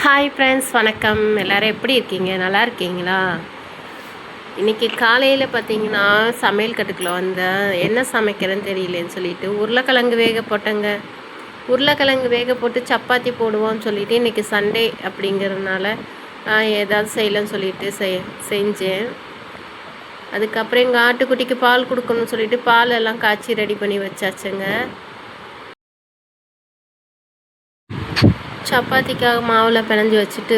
Hi friends, வணக்கம். எல்லோரும் எப்படி இருக்கீங்க? நல்லா இருக்கீங்களா? இன்றைக்கி காலையில் பார்த்தீங்கன்னா சமையல் கட்டுக்குள்ளே வந்தேன். என்ன சமைக்கிறேன்னு தெரியலேன்னு சொல்லிட்டு உருளைக்கிழங்கு வேக போட்டேங்க. உருளைக்கிழங்கு வேக போட்டு சப்பாத்தி போடுவோம்னு சொல்லிட்டு இன்றைக்கி சண்டே அப்படிங்கிறதுனால ஏதாவது செய்யலன்னு சொல்லிட்டு செஞ்சேன். அதுக்கப்புறம் எங்கள் ஆட்டுக்குட்டிக்கு பால் கொடுக்கணும்னு சொல்லிட்டு பால் எல்லாம் காய்ச்சி ரெடி பண்ணி வச்சாச்சுங்க. சப்பாத்திக்காக மாவில் பிணைஞ்சி வச்சுட்டு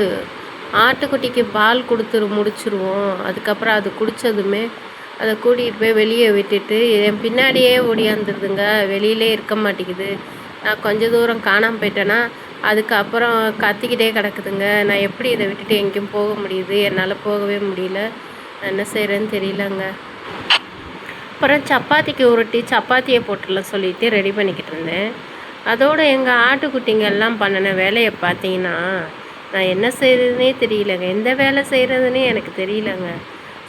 ஆட்டுக்குட்டிக்கு பால் முடிச்சிருவோம். அதுக்கப்புறம் அது குடித்ததுமே அதை கூட்டிகிட்டு போய் வெளியே விட்டுட்டு என் பின்னாடியே ஓடியாந்துருதுங்க. வெளியிலே இருக்க மாட்டேங்குது. நான் கொஞ்சம் தூரம் காணாமல் போயிட்டேன்னா அதுக்கப்புறம் கத்திக்கிட்டே கிடக்குதுங்க. நான் எப்படி இதை விட்டுட்டு எங்கேயும் போக முடியுது? என்னால் போகவே முடியல. நான் என்ன செய்கிறேன்னு தெரியலங்க. அப்புறம் சப்பாத்திக்கு உருட்டி சப்பாத்தியை போட்டுடலாம் சொல்லிட்டு ரெடி பண்ணிக்கிட்டு இருந்தேன். அதோடு எங்கள் ஆட்டுக்குட்டிங்கெல்லாம் பண்ணின வேலையை பார்த்தீங்கன்னா நான் என்ன செய்கிறதுனே தெரியலங்க. எந்த வேலை செய்கிறதுனே எனக்கு தெரியலங்க.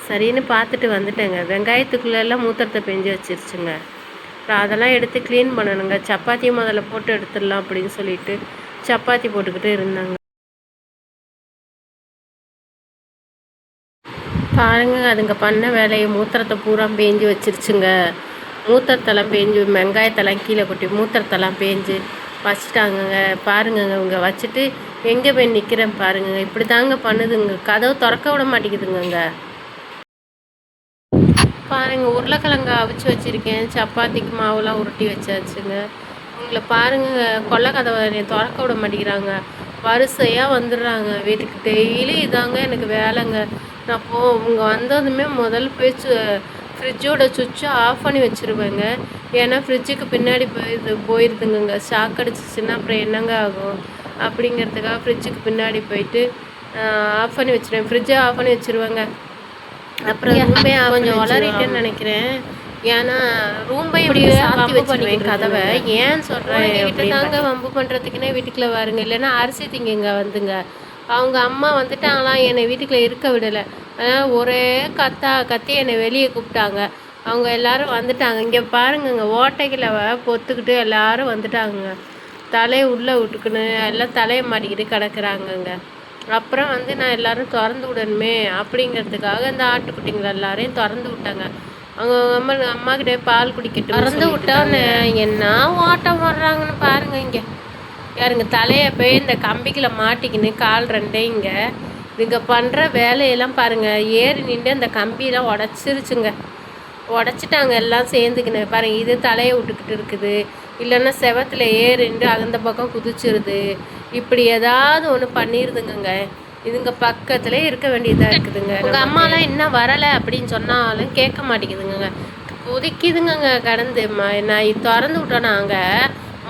சரின்னு பார்த்துட்டு வந்துட்டேங்க. வெங்காயத்துக்குள்ளெல்லாம் மூத்திரத்தை பெஞ்சு வச்சிருச்சுங்க. அப்புறம் அதெல்லாம் எடுத்து க்ளீன் பண்ணணுங்க. சப்பாத்தியும் முதல்ல போட்டு எடுத்துடலாம் அப்படின்னு சொல்லிட்டு சப்பாத்தி போட்டுக்கிட்டு இருந்தாங்க. பாருங்க, அதுங்க பண்ண வேலையை மூத்திரத்தை பூரா பேஞ்சு வச்சிருச்சுங்க. மூத்திரத்தெல்லாம் பேஞ்சு வெங்காயத்தெல்லாம் கீழே கொட்டி மூத்திரத்தெல்லாம் பேஞ்சு வச்சுட்டாங்கங்க. பாருங்கங்க, இவங்க வச்சுட்டு எங்கே போய் நிற்கிறேன் பாருங்கங்க. இப்படி தாங்க பண்ணுதுங்க. கதவு திறக்க விட மாட்டேங்குதுங்க. பாருங்கள், உருளைக்கிழங்கு அவிச்சு வச்சுருக்கேன். சப்பாத்திக்கு மாவுலாம் உருட்டி வச்சாச்சுங்க. உங்களை பாருங்க, கொல்லை கதவை திறக்க விட மாட்டேங்கிறாங்க. வரிசையாக வந்துடுறாங்க வீட்டுக்கு. டெய்லி இதாங்க எனக்கு வேலைங்க. நான் இவங்க வந்ததுமே முதல் போய் ஃப்ரிட்ஜோட சுவிட்சை ஆஃப் பண்ணி வச்சுருவேங்க. ஏன்னா ஃப்ரிட்ஜுக்கு பின்னாடி போயிருதுங்க. ஷாக் அடிச்சிச்சின்னா அப்புறம் என்னங்க ஆகும் அப்படிங்கிறதுக்காக ஃப்ரிட்ஜுக்கு பின்னாடி போயிட்டு ஆஃப் பண்ணி வச்சுருவேன். ஃப்ரிட்ஜை ஆஃப் பண்ணி வச்சுருவேங்க. அப்புறம் ரூம்பே கொஞ்சம் வளரிட்டேன்னு நினைக்கிறேன். ஏன்னா ரூம்பை இப்படியே சாத்தி வச்சுருவேன் கதவை. ஏன்னு சொல்கிறேன் தாங்க வம்பு பண்ணுறதுக்குன்னே வீட்டுக்குள்ளே வாருங்க. இல்லைன்னா அரிசி திங்குங்க வந்துங்க. அவங்க அம்மா வந்துட்டாங்களாம், என்னை வீட்டுக்குள்ளே இருக்க விடலை. அதனால் ஒரே கத்தி என்னை வெளியே கூப்பிட்டாங்க. அவங்க எல்லோரும் வந்துட்டாங்க. இங்கே பாருங்கங்க, ஓட்டைகளை பொத்துக்கிட்டு எல்லோரும் வந்துட்டாங்க. தலையை உள்ளே விட்டுக்குன்னு எல்லாம் தலையை மாட்டிக்கிட்டு கிடக்குறாங்கங்க. அப்புறம் நான் எல்லோரும் திறந்து விடணுமே அப்படிங்கிறதுக்காக இந்த ஆட்டுக்குட்டிங்களை எல்லாரையும் திறந்து விட்டாங்க. அவங்க அம்மாக்கிட்டே பால் குடிக்கட்டும் திறந்து விட்டோன்னு என்ன ஓட்டம் வர்றாங்கன்னு பாருங்கள். இங்கே யாருங்க தலையை போய் இந்த கம்பிகளை மாட்டிக்கின்னு கால் ரெண்டே இங்கே பண்ணுற வேலையெல்லாம் பாருங்கள். ஏறி நின்று அந்த கம்பியெல்லாம் உடச்சிருச்சுங்க. உடச்சிட்டாங்க எல்லாம் சேர்ந்துக்கின்னு. பாருங்கள், இது தலையை விட்டுக்கிட்டு இருக்குது. இல்லைன்னா செவத்தில் ஏறிண்டு அந்த பக்கம் குதிச்சிருது. இப்படி ஏதாவது ஒன்று பண்ணிடுதுங்க. இதுங்க பக்கத்துலேயே இருக்க வேண்டியதாக இருக்குதுங்க. உங்கள் அம்மாலாம் இன்னும் வரலை அப்படின்னு சொன்னாலும் கேட்க மாட்டேங்குதுங்க. குதிக்குதுங்க கடந்து. நான் திறந்து விட்டோன்னாங்க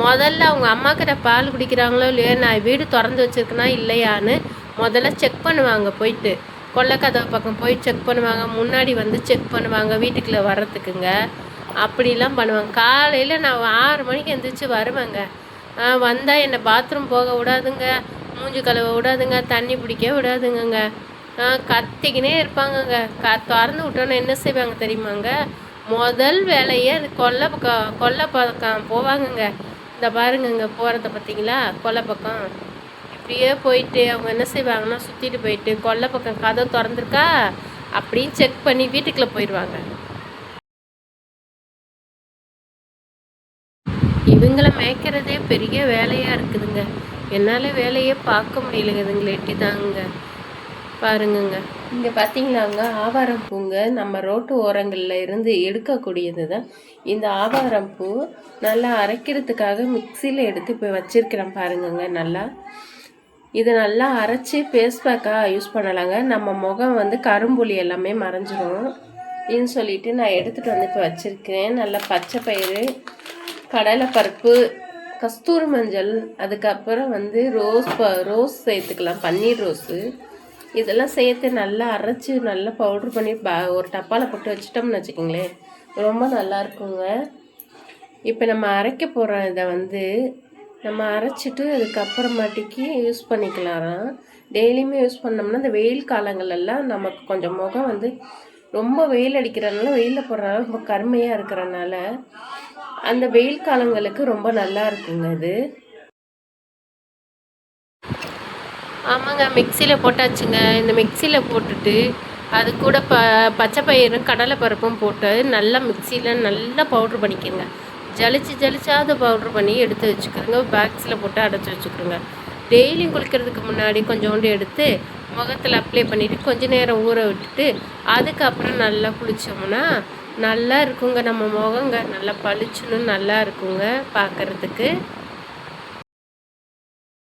முதல்ல அவங்க அம்மாக்கிட்ட பால் குடிக்கிறாங்களோ இல்லையோ, நான் வீடு திறந்து வச்சுருக்கேனா இல்லையான்னு முதல்ல செக் பண்ணுவாங்க. போயிட்டு கொல்லைக்கதவு பக்கம் போய் செக் பண்ணுவாங்க. முன்னாடி செக் பண்ணுவாங்க வீட்டுக்குள்ளே வர்றதுக்குங்க. அப்படிலாம் பண்ணுவாங்க. காலையில் நான் 6 மணிக்கு எழுந்திரிச்சு வருவேங்க. வந்தால் என்னை பாத்ரூம் போக விடாதுங்க, மூஞ்சி கழுவ விடாதுங்க, தண்ணி பிடிக்க விடாதுங்க. கத்திக்கினே இருப்பாங்கங்க. திறந்து விட்டோன்னு என்ன செய்வாங்க தெரியுமாங்க? முதல் வேலையே அது கொல்லை பக்கம் போவாங்கங்க. இந்த பாருங்கங்க, போகிறத பார்த்தீங்களா? கொல்லை பக்கம் இப்படியே போயிட்டு அவங்க என்ன செய்வாங்கன்னா சுற்றிட்டு போயிட்டு கொல்லை பக்கம் கதவு திறந்துருக்கா அப்படின்னு செக் பண்ணி வீட்டுக்குள்ளே போயிடுவாங்க. இவங்களை மேய்க்கிறதே பெரிய வேலையாக இருக்குதுங்க. என்னால் வேலையே பார்க்க முடியலைங்க. இதுங்களை எட்டி தாங்க பாருங்கங்க. இங்கே பார்த்தீங்களாங்க, ஆவாரம் பூங்க நம்ம ரோட்டு ஓரங்களில் இருந்து எடுக்கக்கூடியது தான் இந்த ஆவாரம் பூ. நல்லா அரைக்கிறதுக்காக மிக்சியில் எடுத்து இப்போ வச்சுருக்கிறேன் பாருங்கங்க. நல்லா இதை நல்லா அரைச்சி பேஸ்ட் பேக்காக யூஸ் பண்ணலாங்க. நம்ம முகம் கரும்புலி எல்லாமே மறைஞ்சிரும் அப்படின்னு சொல்லிட்டு நான் எடுத்துகிட்டு இப்போ வச்சுருக்கிறேன். நல்லா பச்சை பயிறு, கடலைப்பருப்பு, கஸ்தூரி மஞ்சள், அதுக்கப்புறம் ரோஸ் சேர்த்துக்கலாம், பன்னீர் ரோஸு. இதெல்லாம் சேர்த்து நல்லா அரைச்சி நல்லா பவுட்ரு பண்ணி ஒரு டப்பாவில் போட்டு வச்சிட்டோம்னு வச்சுக்கோங்களேன், ரொம்ப நல்லா இருக்குங்க. இப்போ நம்ம அரைக்க போகிற இதை நம்ம அரைச்சிட்டு அதுக்கப்புறமாட்டிக்கு யூஸ் பண்ணிக்கலாம். டெய்லியுமே யூஸ் பண்ணோம்னா இந்த வெயில் காலங்களெல்லாம் நமக்கு கொஞ்சம் முகம் ரொம்ப வெயில் அடிக்கிறதுனால, வெயிலில் போடுறதுனால ரொம்ப கருமையாக இருக்கிறனால அந்த வெயில் காலங்களுக்கு ரொம்ப நல்லா இருக்குங்க இது. ஆமாங்க. மிக்ஸியில போட்டாச்சுங்க. இந்த மிக்ஸியில போட்டுட்டு, அது கூட பச்சை பயிரும், கடலை பருப்பும் போட்டு நல்லா மிக்ஸியில நல்லா பவுட்ரு பண்ணிக்கங்க. ஜலிச்சாவது பவுட்ரு பண்ணி எடுத்து வச்சுக்கிறோங்க. பாக்ஸில் போட்டு அடைச்சி வச்சுக்கிறோங்க. டெய்லியும் குளிக்கிறதுக்கு முன்னாடி கொஞ்சோண்டு எடுத்து முகத்தில் அப்ளை பண்ணிவிட்டு கொஞ்ச நேரம் ஊற விட்டுட்டு அதுக்கப்புறம் நல்லா குளித்தோம்னா நல்லா இருக்குங்க. நம்ம முகங்க நல்லா பளிச்சுன்னு நல்லா இருக்குங்க பார்க்குறதுக்கு.